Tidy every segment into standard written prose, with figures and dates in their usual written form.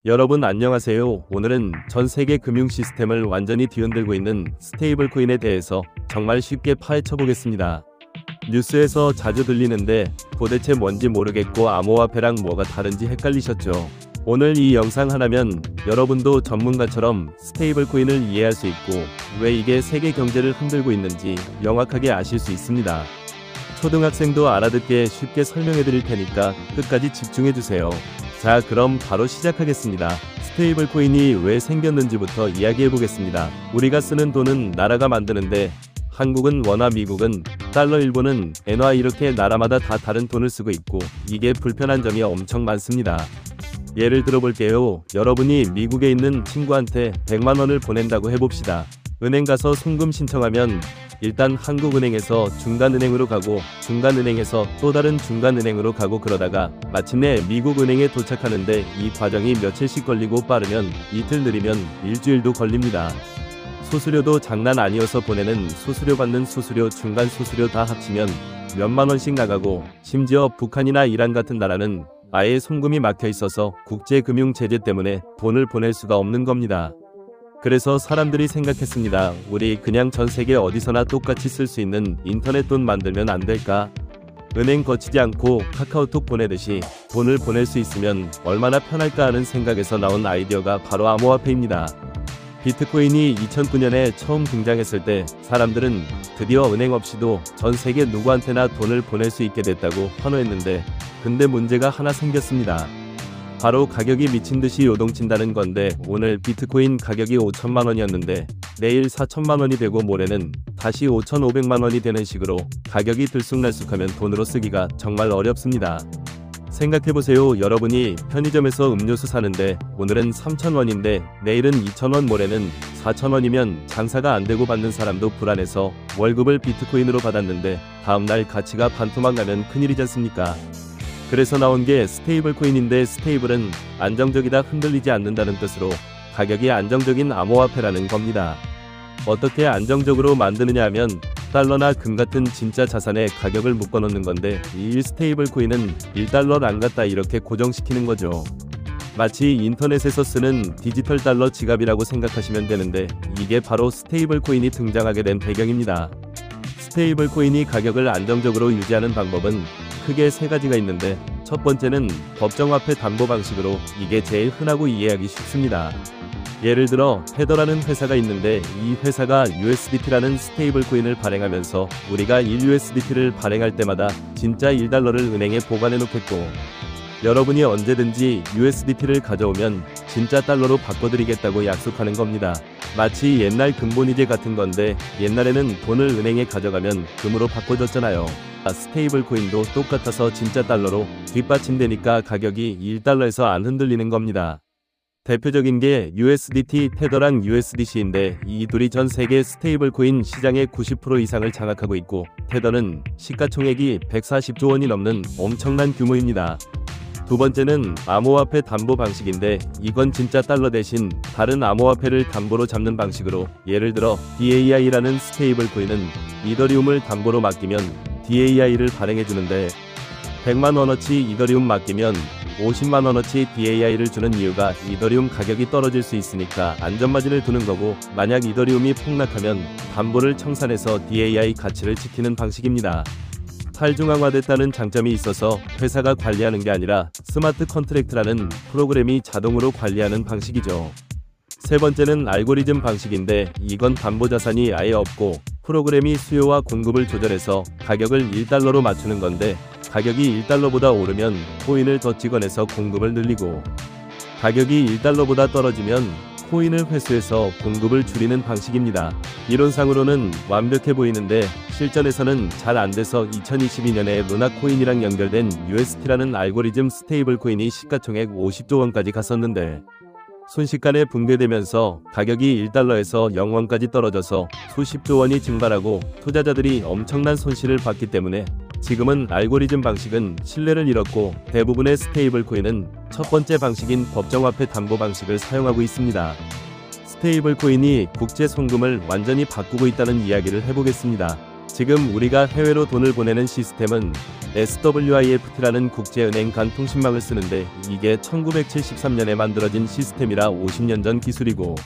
여러분 안녕하세요. 오늘은 전 세계 금융 시스템을 완전히 뒤흔들고 있는 스테이블 코인에 대해서 정말 쉽게 파헤쳐 보겠습니다. 뉴스에서 자주 들리는데 도대체 뭔지 모르겠고 암호화폐랑 뭐가 다른지 헷갈리셨죠? 오늘 이 영상 하나면 여러분도 전문가처럼 스테이블 코인을 이해할 수 있고 왜 이게 세계 경제를 흔들고 있는지 명확하게 아실 수 있습니다. 초등학생도 알아듣게 쉽게 설명해 드릴 테니까 끝까지 집중해 주세요. 자, 그럼 바로 시작하겠습니다. 스테이블 코인이 왜 생겼는지부터 이야기해 보겠습니다. 우리가 쓰는 돈은 나라가 만드는데 한국은 원화, 미국은 달러, 일본은 엔화, 이렇게 나라마다 다 다른 돈을 쓰고 있고 이게 불편한 점이 엄청 많습니다. 예를 들어 볼게요. 여러분이 미국에 있는 친구한테 100만 원을 보낸다고 해봅시다. 은행 가서 송금 신청하면 일단 한국은행에서 중간은행으로 가고 중간은행에서 또 다른 중간은행으로 가고 그러다가 마침내 미국은행에 도착하는데 이 과정이 며칠씩 걸리고 빠르면 이틀, 느리면 일주일도 걸립니다. 수수료도 장난 아니어서 보내는 수수료, 받는 수수료, 중간 수수료 다 합치면 몇만 원씩 나가고 심지어 북한이나 이란 같은 나라는 아예 송금이 막혀 있어서 국제금융 제재 때문에 돈을 보낼 수가 없는 겁니다. 그래서 사람들이 생각했습니다. 우리 그냥 전 세계 어디서나 똑같이 쓸 수 있는 인터넷 돈 만들면 안 될까? 은행 거치지 않고 카카오톡 보내듯이 돈을 보낼 수 있으면 얼마나 편할까 하는 생각에서 나온 아이디어가 바로 암호화폐입니다. 비트코인이 2009년에 처음 등장했을 때 사람들은 드디어 은행 없이도 전 세계 누구한테나 돈을 보낼 수 있게 됐다고 환호했는데 근데 문제가 하나 생겼습니다. 바로 가격이 미친듯이 요동친다는 건데 오늘 비트코인 가격이 5천만 원이었는데 내일 4천만 원이 되고 모레는 다시 5,500만 원이 되는 식으로 가격이 들쑥날쑥하면 돈으로 쓰기가 정말 어렵습니다. 생각해보세요. 여러분이 편의점에서 음료수 사는데 오늘은 3,000원인데 내일은 2,000원, 모레는 4,000원이면 장사가 안 되고 받는 사람도 불안해서 월급을 비트코인으로 받았는데 다음날 가치가 반토막 나면 큰일이지 않습니까? 그래서 나온 게 스테이블 코인인데 스테이블은 안정적이다, 흔들리지 않는다는 뜻으로 가격이 안정적인 암호화폐라는 겁니다. 어떻게 안정적으로 만드느냐 하면 달러나 금 같은 진짜 자산에 가격을 묶어놓는 건데 이 스테이블 코인은 1달러 안 갔다 이렇게 고정시키는 거죠. 마치 인터넷에서 쓰는 디지털 달러 지갑이라고 생각하시면 되는데 이게 바로 스테이블 코인이 등장하게 된 배경입니다. 스테이블 코인이 가격을 안정적으로 유지하는 방법은 크게 세 가지가 있는데 첫 번째는 법정화폐 담보 방식으로, 이게 제일 흔하고 이해하기 쉽습니다. 예를 들어 테더라는 회사가 있는데 이 회사가 USDT라는 스테이블 코인을 발행하면서 우리가 1USDT를 발행할 때마다 진짜 1달러를 은행에 보관해 놓겠고 여러분이 언제든지 USDT를 가져오면 진짜 달러로 바꿔드리겠다고 약속하는 겁니다. 마치 옛날 금본위제 같은 건데 옛날에는 돈을 은행에 가져가면 금으로 바꿔줬잖아요. 스테이블 코인도 똑같아서 진짜 달러로 뒷받침되니까 가격이 1달러에서 안 흔들리는 겁니다. 대표적인 게 USDT, 테더랑 USDC인데 이 둘이 전 세계 스테이블 코인 시장의 90% 이상을 장악하고 있고 테더는 시가총액이 140조 원이 넘는 엄청난 규모입니다. 두 번째는 암호화폐 담보 방식인데 이건 진짜 달러 대신 다른 암호화폐를 담보로 잡는 방식으로, 예를 들어 DAI라는 스테이블 코인은 이더리움을 담보로 맡기면 DAI를 발행해주는데 100만 원어치 이더리움 맡기면 50만 원어치 DAI를 주는 이유가 이더리움 가격이 떨어질 수 있으니까 안전마진을 두는 거고, 만약 이더리움이 폭락하면 담보를 청산해서 DAI 가치를 지키는 방식입니다. 탈중앙화됐다는 장점이 있어서 회사가 관리하는 게 아니라 스마트 컨트랙트라는 프로그램이 자동으로 관리하는 방식이죠. 세 번째는 알고리즘 방식인데 이건 담보자산이 아예 없고 프로그램이 수요와 공급을 조절해서 가격을 1달러로 맞추는 건데 가격이 1달러보다 오르면 코인을 더 찍어내서 공급을 늘리고 가격이 1달러보다 떨어지면 코인을 회수해서 공급을 줄이는 방식입니다. 이론상으로는 완벽해 보이는데 실전에서는 잘 안 돼서 2022년에 루나 코인이랑 연결된 UST라는 알고리즘 스테이블 코인이 시가총액 50조 원까지 갔었는데 순식간에 붕괴되면서 가격이 1달러에서 0원까지 떨어져서 수십조 원이 증발하고 투자자들이 엄청난 손실을 봤기 때문에 지금은 알고리즘 방식은 신뢰를 잃었고 대부분의 스테이블 코인은 첫 번째 방식인 법정화폐 담보 방식을 사용하고 있습니다. 스테이블 코인이 국제 송금을 완전히 바꾸고 있다는 이야기를 해보겠습니다. 지금 우리가 해외로 돈을 보내는 시스템은 SWIFT라는 국제은행 간 통신망을 쓰는데 이게 1973년에 만들어진 시스템이라 50년 전 기술이고,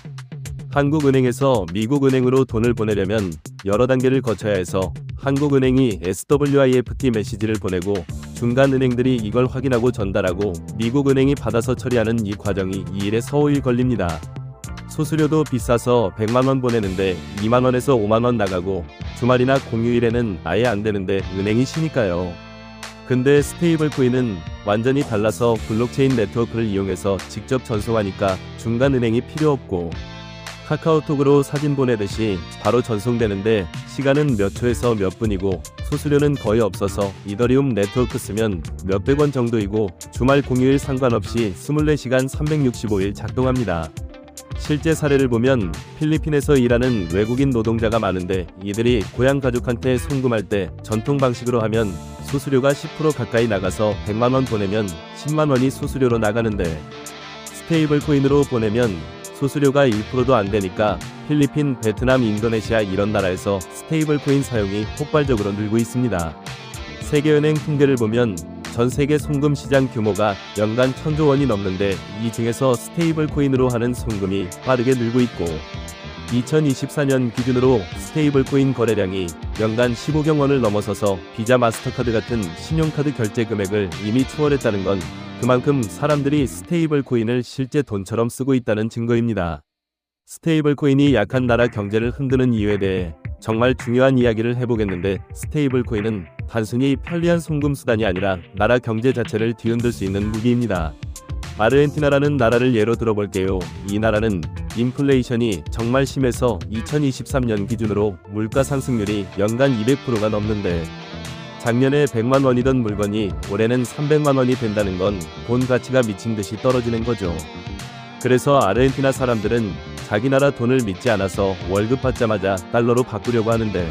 한국은행에서 미국은행으로 돈을 보내려면 여러 단계를 거쳐야 해서 한국은행이 SWIFT 메시지를 보내고 중간 은행들이 이걸 확인하고 전달하고 미국은행이 받아서 처리하는 이 과정이 2일에서 5일 걸립니다. 수수료도 비싸서 100만원 보내는데 2만원에서 5만원 나가고 주말이나 공휴일에는 아예 안 되는데 은행이 쉬니까요. 근데 스테이블 코인은 완전히 달라서 블록체인 네트워크를 이용해서 직접 전송하니까 중간 은행이 필요 없고, 카카오톡으로 사진 보내듯이 바로 전송되는데 시간은 몇 초에서 몇 분이고 수수료는 거의 없어서 이더리움 네트워크 쓰면 몇백 원 정도이고 주말 공휴일 상관없이 24시간 365일 작동합니다. 실제 사례를 보면 필리핀에서 일하는 외국인 노동자가 많은데 이들이 고향 가족한테 송금할 때 전통 방식으로 하면 수수료가 10% 가까이 나가서 100만원 보내면 10만원이 수수료로 나가는데, 스테이블 코인으로 보내면 수수료가 1%도 안 되니까 필리핀, 베트남, 인도네시아 이런 나라에서 스테이블 코인 사용이 폭발적으로 늘고 있습니다. 세계은행 통계를 보면 전 세계 송금 시장 규모가 연간 1000조 원이 넘는데 이 중에서 스테이블 코인으로 하는 송금이 빠르게 늘고 있고, 2024년 기준으로 스테이블 코인 거래량이 연간 15경 원을 넘어서서 비자, 마스터카드 같은 신용카드 결제 금액을 이미 추월했다는 건 그만큼 사람들이 스테이블 코인을 실제 돈처럼 쓰고 있다는 증거입니다. 스테이블 코인이 약한 나라 경제를 흔드는 이유에 대해 정말 중요한 이야기를 해보겠는데, 스테이블 코인은 단순히 편리한 송금 수단이 아니라 나라 경제 자체를 뒤흔들 수 있는 무기입니다. 아르헨티나라는 나라를 예로 들어볼게요. 이 나라는 인플레이션이 정말 심해서 2023년 기준으로 물가 상승률이 연간 200%가 넘는데, 작년에 100만 원이던 물건이 올해는 300만 원이 된다는 건 돈 가치가 미친 듯이 떨어지는 거죠. 그래서 아르헨티나 사람들은 자기 나라 돈을 믿지 않아서 월급 받자마자 달러로 바꾸려고 하는데,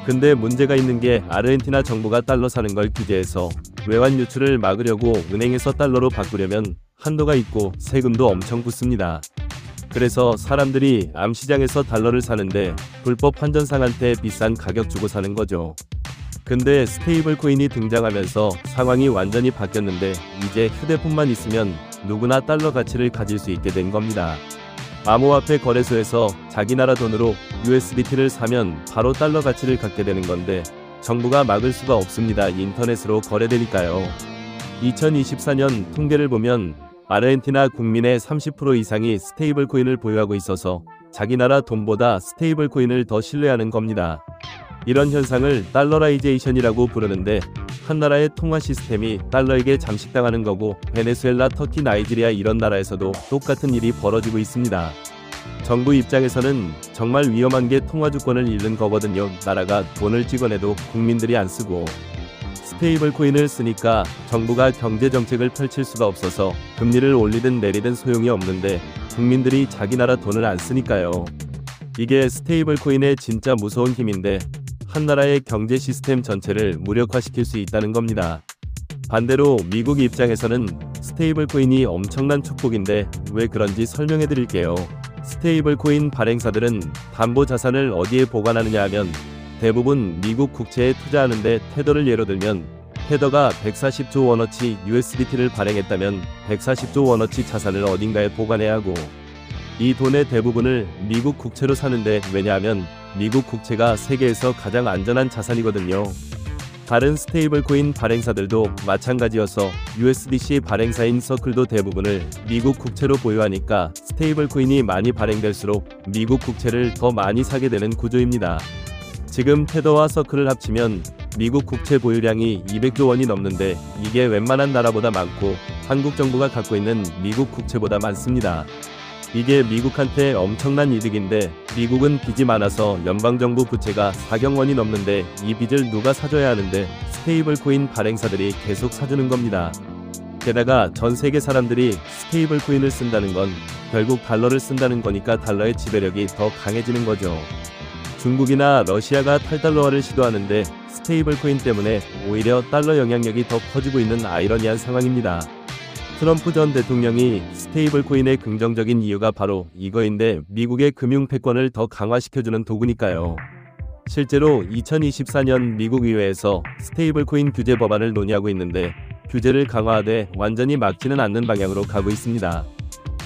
근데 문제가 있는 게 아르헨티나 정부가 달러 사는 걸 규제해서 외환 유출을 막으려고 은행에서 달러로 바꾸려면 한도가 있고 세금도 엄청 붙습니다. 그래서 사람들이 암시장에서 달러를 사는데 불법 환전상한테 비싼 가격 주고 사는 거죠. 근데 스테이블 코인이 등장하면서 상황이 완전히 바뀌었는데 이제 휴대폰만 있으면 누구나 달러 가치를 가질 수 있게 된 겁니다. 암호화폐 거래소에서 자기 나라 돈으로 USDT를 사면 바로 달러 가치를 갖게 되는 건데 정부가 막을 수가 없습니다. 인터넷으로 거래되니까요. 2024년 통계를 보면 아르헨티나 국민의 30% 이상이 스테이블 코인을 보유하고 있어서 자기 나라 돈보다 스테이블 코인을 더 신뢰하는 겁니다. 이런 현상을 달러라이제이션이라고 부르는데, 한 나라의 통화 시스템이 달러에게 잠식당하는 거고 베네수엘라, 터키, 나이지리아 이런 나라에서도 똑같은 일이 벌어지고 있습니다. 정부 입장에서는 정말 위험한 게 통화 주권을 잃는 거거든요. 나라가 돈을 찍어내도 국민들이 안 쓰고, 스테이블 코인을 쓰니까 정부가 경제 정책을 펼칠 수가 없어서 금리를 올리든 내리든 소용이 없는데 국민들이 자기 나라 돈을 안 쓰니까요. 이게 스테이블 코인의 진짜 무서운 힘인데 한 나라의 경제 시스템 전체를 무력화시킬 수 있다는 겁니다. 반대로 미국 입장에서는 스테이블 코인이 엄청난 축복인데 왜 그런지 설명해 드릴게요. 스테이블 코인 발행사들은 담보 자산을 어디에 보관하느냐 하면 대부분 미국 국채에 투자하는데, 테더를 예로 들면 테더가 140조 원어치 USDT를 발행했다면 140조 원어치 자산을 어딘가에 보관해야 하고, 이 돈의 대부분을 미국 국채로 사는데, 왜냐하면 미국 국채가 세계에서 가장 안전한 자산이거든요. 다른 스테이블 코인 발행사들도 마찬가지여서 USDC 발행사인 서클도 대부분을 미국 국채로 보유하니까 스테이블 코인이 많이 발행될수록 미국 국채를 더 많이 사게 되는 구조입니다. 지금 테더와 서클을 합치면 미국 국채 보유량이 200조 원이 넘는데 이게 웬만한 나라보다 많고 한국 정부가 갖고 있는 미국 국채보다 많습니다. 이게 미국한테 엄청난 이득인데, 미국은 빚이 많아서 연방정부 부채가 4경 원이 넘는데 이 빚을 누가 사줘야 하는데 스테이블 코인 발행사들이 계속 사주는 겁니다. 게다가 전 세계 사람들이 스테이블 코인을 쓴다는 건 결국 달러를 쓴다는 거니까 달러의 지배력이 더 강해지는 거죠. 중국이나 러시아가 탈달러화를 시도하는데 스테이블 코인 때문에 오히려 달러 영향력이 더 커지고 있는 아이러니한 상황입니다. 트럼프 전 대통령이 스테이블 코인의 긍정적인 이유가 바로 이거인데, 미국의 금융 패권을 더 강화시켜주는 도구니까요. 실제로 2024년 미국 의회에서 스테이블 코인 규제 법안을 논의하고 있는데 규제를 강화하되 완전히 막지는 않는 방향으로 가고 있습니다.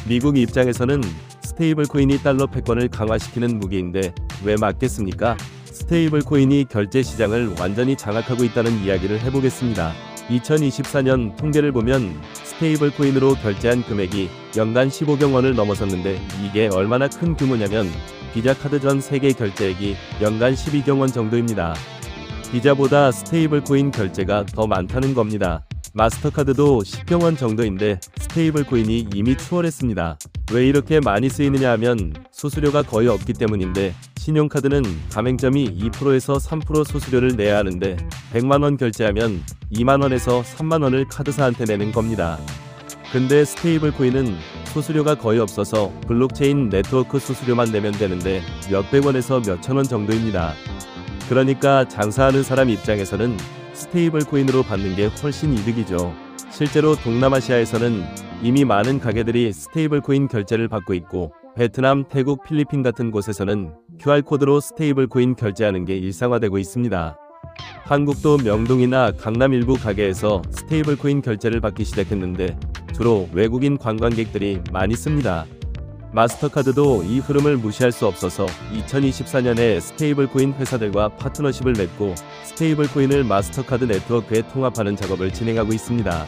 미국 입장에서는 스테이블 코인이 달러 패권을 강화시키는 무기인데 왜 막겠습니까? 스테이블 코인이 결제 시장을 완전히 장악하고 있다는 이야기를 해보겠습니다. 2024년 통계를 보면 스테이블 코인으로 결제한 금액이 연간 15경 원을 넘어섰는데 이게 얼마나 큰 규모냐면 비자 카드 전 세계 결제액이 연간 12경 원 정도입니다. 비자보다 스테이블 코인 결제가 더 많다는 겁니다. 마스터카드도 10경 원 정도인데 스테이블 코인이 이미 추월했습니다. 왜 이렇게 많이 쓰이느냐 하면 수수료가 거의 없기 때문인데 신용카드는 가맹점이 2%에서 3% 수수료를 내야 하는데 100만원 결제하면 2만원에서 3만원을 카드사한테 내는 겁니다. 근데 스테이블 코인은 수수료가 거의 없어서 블록체인 네트워크 수수료만 내면 되는데 몇백원에서 몇천원 정도입니다. 그러니까 장사하는 사람 입장에서는 스테이블 코인으로 받는 게 훨씬 이득이죠. 실제로 동남아시아에서는 이미 많은 가게들이 스테이블 코인 결제를 받고 있고 베트남, 태국, 필리핀 같은 곳에서는 QR코드로 스테이블 코인 결제하는 게 일상화되고 있습니다. 한국도 명동이나 강남 일부 가게에서 스테이블 코인 결제를 받기 시작했는데 주로 외국인 관광객들이 많이 씁니다. 마스터카드도 이 흐름을 무시할 수 없어서 2024년에 스테이블 코인 회사들과 파트너십을 맺고 스테이블 코인을 마스터카드 네트워크에 통합하는 작업을 진행하고 있습니다.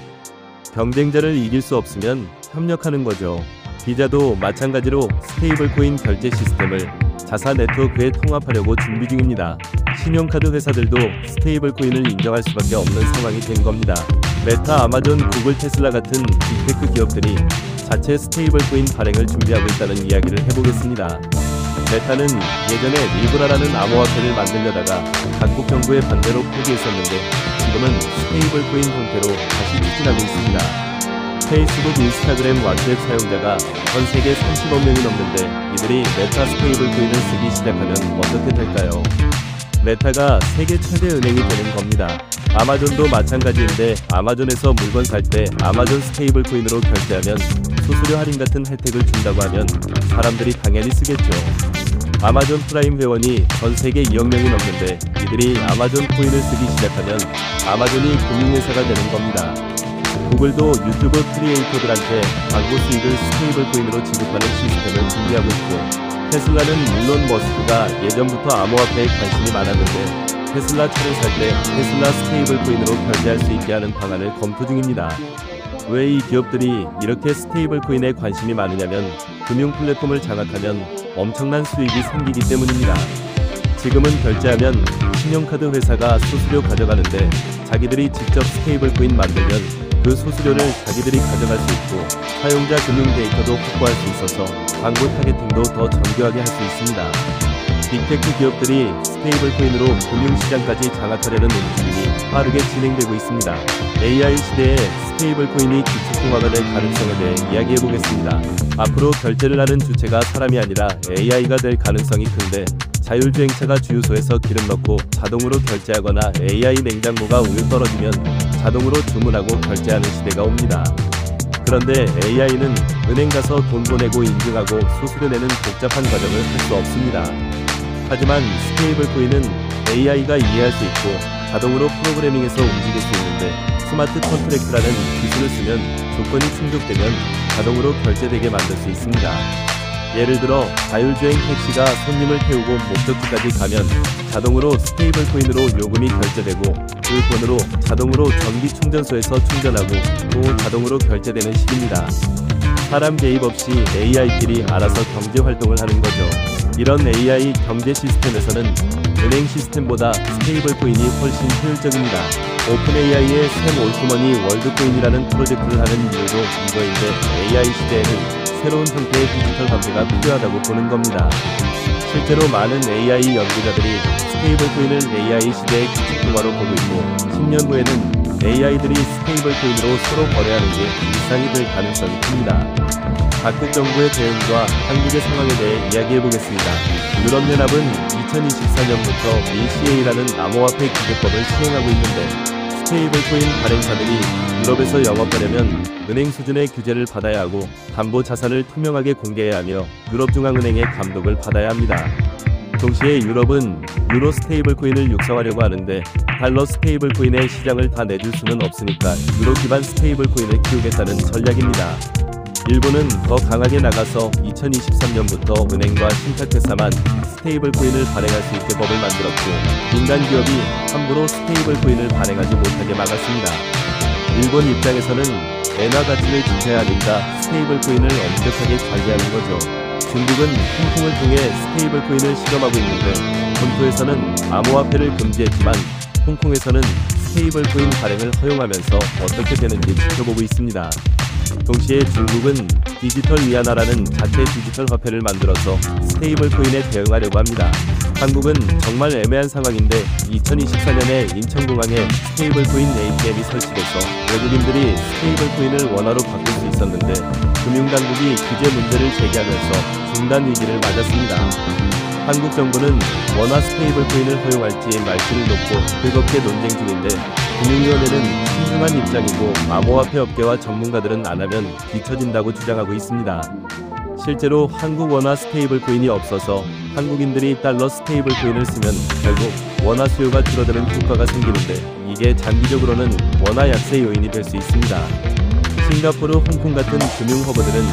경쟁자를 이길 수 없으면 협력하는 거죠. 비자도 마찬가지로 스테이블 코인 결제 시스템을 자사 네트워크에 통합하려고 준비 중입니다. 신용카드 회사들도 스테이블 코인을 인정할 수밖에 없는 상황이 된 겁니다. 메타, 아마존, 구글, 테슬라 같은 빅테크 기업들이 자체 스테이블 코인 발행을 준비하고 있다는 이야기를 해보겠습니다. 메타는 예전에 리브라라는 암호화폐를 만들려다가 각국 정부의 반대로 포기했었는데 지금은 스테이블 코인 형태로 다시 추진하고 있습니다. 페이스북, 인스타그램, 왓츠앱 사용자가 전 세계 30억 명이 넘는데 이들이 메타 스테이블 코인을 쓰기 시작하면 어떻게 될까요? 메타가 세계 최대 은행이 되는 겁니다. 아마존도 마찬가지인데 아마존에서 물건 살 때 아마존 스테이블 코인으로 결제하면 수수료 할인 같은 혜택을 준다고 하면 사람들이 당연히 쓰겠죠. 아마존 프라임 회원이 전 세계 2억 명이 넘는데 이들이 아마존 코인을 쓰기 시작하면 아마존이 금융회사가 되는 겁니다. 구글도 유튜브 크리에이터들한테 광고 수익을 스테이블 코인으로 지급하는 시스템을 준비하고 있고 테슬라는 물론 머스크가 예전부터 암호화폐에 관심이 많았는데 테슬라 차를 살 때 테슬라 스테이블 코인으로 결제할 수 있게 하는 방안을 검토 중입니다. 왜 이 기업들이 이렇게 스테이블 코인에 관심이 많으냐면 금융 플랫폼을 장악하면 엄청난 수익이 생기기 때문입니다. 지금은 결제하면 신용카드 회사가 수수료 가져가는데 자기들이 직접 스테이블 코인 만들면 그 수수료를 자기들이 가져갈 수 있고 사용자 금융 데이터도 확보할 수 있어서 광고 타겟팅도 더 정교하게 할 수 있습니다. 빅테크 기업들이 스테이블 코인으로 금융시장까지 장악하려는 움직임이 빠르게 진행되고 있습니다. AI 시대에 스테이블 코인이 기축통화가 될 가능성에 대해 이야기해보겠습니다. 앞으로 결제를 하는 주체가 사람이 아니라 AI가 될 가능성이 큰데 자율주행차가 주유소에서 기름 넣고 자동으로 결제하거나 AI 냉장고가 우유 떨어지면 자동으로 주문하고 결제하는 시대가 옵니다. 그런데 AI는 은행 가서 돈 보내고 인증하고 수수료 내는 복잡한 과정을 할 수 없습니다. 하지만 스테이블 코인은 AI가 이해할 수 있고 자동으로 프로그래밍해서 움직일 수 있는데 스마트 컨트랙트라는 기술을 쓰면 조건이 충족되면 자동으로 결제되게 만들 수 있습니다. 예를 들어 자율주행 택시가 손님을 태우고 목적지까지 가면 자동으로 스테이블 코인으로 요금이 결제되고 그 돈으로 자동으로 전기 충전소에서 충전하고 또 자동으로 결제되는 식입니다. 사람 개입 없이 AI끼리 알아서 경제 활동을 하는 거죠. 이런 AI 경제 시스템에서는 은행 시스템보다 스테이블 코인이 훨씬 효율적입니다. 오픈 AI의 샘 올트먼이 월드코인이라는 프로젝트를 하는 이유도 이거인데 AI 시대에는 새로운 형태의 디지털 화폐가 필요하다고 보는 겁니다. 실제로 많은 AI 연구자들이 스테이블 코인을 AI 시대의 기축통화로 보고 있고 10년 후에는 AI들이 스테이블 코인으로 서로 거래하는 게 일상이 될 가능성이 큽니다. 각국 정부의 대응과 한국의 상황에 대해 이야기해보겠습니다. 유럽연합은 2024년부터 ECA라는 암호화폐 규제법을 시행하고 있는데 스테이블 코인 발행사들이 유럽에서 영업하려면 은행 수준의 규제를 받아야 하고 담보 자산을 투명하게 공개해야 하며 유럽중앙은행의 감독을 받아야 합니다. 동시에 유럽은 유로 스테이블 코인을 육성하려고 하는데 달러 스테이블 코인의 시장을 다 내줄 수는 없으니까 유로 기반 스테이블 코인을 키우겠다는 전략입니다. 일본은 더 강하게 나가서 2023년부터 은행과 신탁회사만 스테이블 코인을 발행할 수 있게 법을 만들었고, 민간 기업이 함부로 스테이블 코인을 발행하지 못하게 막았습니다. 일본 입장에서는 엔화 가치를 지켜야 하니까 스테이블 코인을 엄격하게 관리하는 거죠. 중국은 홍콩을 통해 스테이블 코인을 실험하고 있는데, 본토에서는 암호화폐를 금지했지만 홍콩에서는 스테이블 코인 발행을 허용하면서 어떻게 되는지 지켜보고 있습니다. 동시에 중국은 디지털 위안화라는 자체 디지털 화폐를 만들어서 스테이블 코인에 대응하려고 합니다. 한국은 정말 애매한 상황인데 2024년에 인천공항에 스테이블 코인 ATM이 설치돼서 외국인들이 스테이블 코인을 원화로 바꿀 수 있었는데, 금융당국이 규제 문제를 제기하면서 중단 위기를 맞았습니다. 한국 정부는 원화 스테이블 코인을 허용할지 말지를 놓고 뜨겁게 논쟁 중인데, 금융위원회는 신중한 입장이고 암호화폐 업계와 전문가들은 안 하면 뒤처진다고 주장하고 있습니다. 실제로 한국 원화 스테이블 코인이 없어서 한국인들이 달러 스테이블 코인을 쓰면 결국 원화 수요가 줄어드는 효과가 생기는데, 이게 장기적으로는 원화 약세 요인이 될 수 있습니다. 싱가포르, 홍콩 같은 금융 허브들은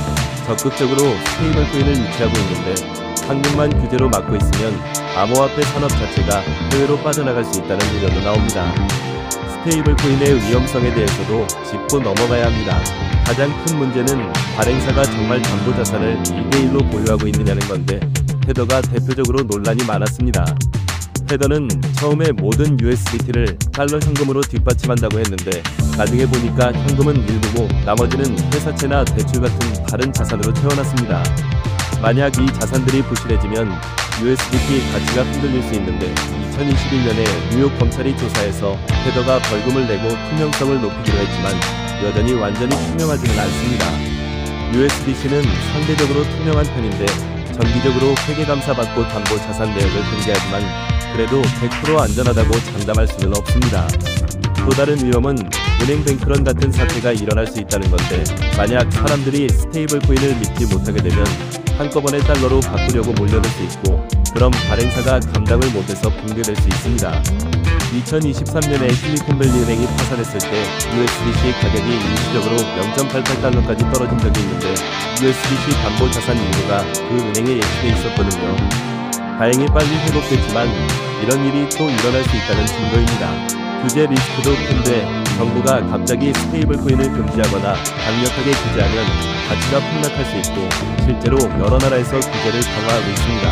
적극적으로 스테이블 코인을 유치하고 있는데, 한국만 규제로 막고 있으면 암호화폐 산업 자체가 해외로 빠져나갈 수 있다는 우려도 나옵니다. 스테이블 코인의 위험성에 대해서도 짚고 넘어가야 합니다. 가장 큰 문제는 발행사가 정말 담보 자산을 1대1로 보유하고 있느냐는 건데, 테더가 대표적으로 논란이 많았습니다. 테더는 처음에 모든 USDT를 달러 현금으로 뒷받침한다고 했는데, 나중에 보니까 현금은 일부고 나머지는 회사채나 대출 같은 다른 자산으로 채워놨습니다. 만약 이 자산들이 부실해지면 USDT 가치가 흔들릴 수 있는데, 2021년에 뉴욕 검찰이 조사해서 테더가 벌금을 내고 투명성을 높이기로 했지만 여전히 완전히 투명하지는 않습니다. USDC는 상대적으로 투명한 편인데 정기적으로 회계감사받고 담보 자산 내역을 공개하지만 그래도 100% 안전하다고 장담할 수는 없습니다. 또 다른 위험은 은행 뱅크런 같은 사태가 일어날 수 있다는 건데, 만약 사람들이 스테이블 코인을 믿지 못하게 되면 한꺼번에 달러로 바꾸려고 몰려들 수 있고, 그럼 발행사가 감당을 못해서 붕괴될 수 있습니다. 2023년에 실리콘밸리 은행이 파산했을 때 USDC 가격이 일시적으로 0.88달러까지 떨어진 적이 있는데, USDC 담보 자산 일부가 그 은행에 예치돼 있었거든요. 다행히 빨리 회복됐지만 이런 일이 또 일어날 수 있다는 증거입니다. 규제 리스크도 큰데 정부가 갑자기 스테이블 코인을 금지하거나 강력하게 규제하면 가치가 폭락할 수 있고, 실제로 여러 나라에서 규제를 강화하고 있습니다.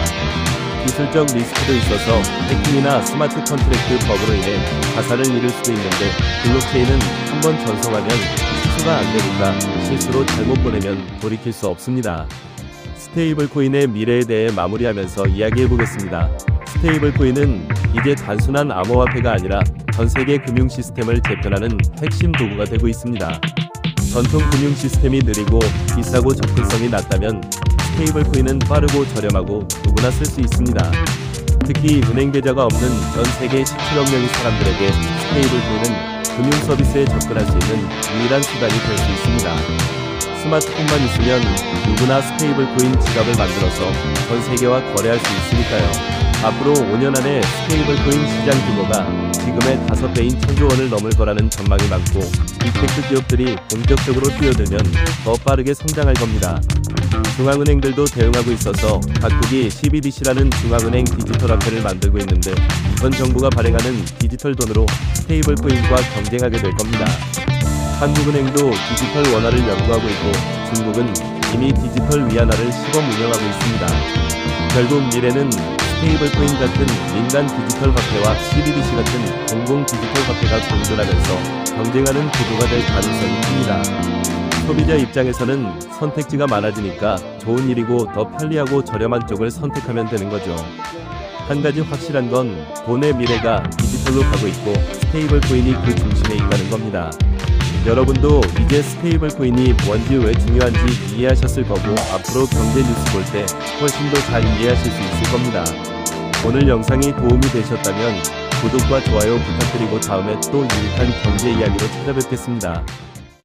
기술적 리스크도 있어서 해킹이나 스마트 컨트랙트 버그로 인해 자산을 잃을 수도 있는데, 블록체인은 한번 전송하면 취소가 안 되니까 실수로 잘못 보내면 돌이킬 수 없습니다. 스테이블 코인의 미래에 대해 마무리하면서 이야기해보겠습니다. 스테이블 코인은 이제 단순한 암호화폐가 아니라 전 세계 금융 시스템을 재편하는 핵심 도구가 되고 있습니다. 전통 금융 시스템이 느리고 비싸고 접근성이 낮다면 스테이블 코인은 빠르고 저렴하고 누구나 쓸 수 있습니다. 특히 은행 계좌가 없는 전 세계 17억 명의 사람들에게 스테이블 코인은 금융 서비스에 접근할 수 있는 유일한 수단이 될 수 있습니다. 스마트폰만 있으면 누구나 스테이블 코인 지갑을 만들어서 전 세계와 거래할 수 있으니까요. 앞으로 5년 안에 스테이블 코인 시장 규모가 지금의 5배인 1,000조 원을 넘을 거라는 전망이 많고, 빅테크 기업들이 본격적으로 뛰어들면 더 빠르게 성장할 겁니다. 중앙은행들도 대응하고 있어서 각국이 CBDC라는 중앙은행 디지털 화폐를 만들고 있는데, 이번 정부가 발행하는 디지털 돈으로 스테이블 코인과 경쟁하게 될 겁니다. 한국은행도 디지털 원화를 연구하고 있고, 중국은 이미 디지털 위안화를 시범 운영하고 있습니다. 결국 미래는 스테이블 코인 같은 민간 디지털 화폐와 CBDC 같은 공공 디지털 화폐가 공존하면서 경쟁하는 구조가 될 가능성이 큽니다. 소비자 입장에서는 선택지가 많아지니까 좋은 일이고, 더 편리하고 저렴한 쪽을 선택하면 되는 거죠. 한 가지 확실한 건 돈의 미래가 디지털로 가고 있고, 스테이블 코인이 그 중심에 있다는 겁니다. 여러분도 이제 스테이블 코인이 뭔지 왜 중요한지 이해하셨을 거고, 앞으로 경제 뉴스 볼 때 훨씬 더 잘 이해하실 수 있을 겁니다. 오늘 영상이 도움이 되셨다면 구독과 좋아요 부탁드리고 다음에 또 유익한 경제 이야기로 찾아뵙겠습니다.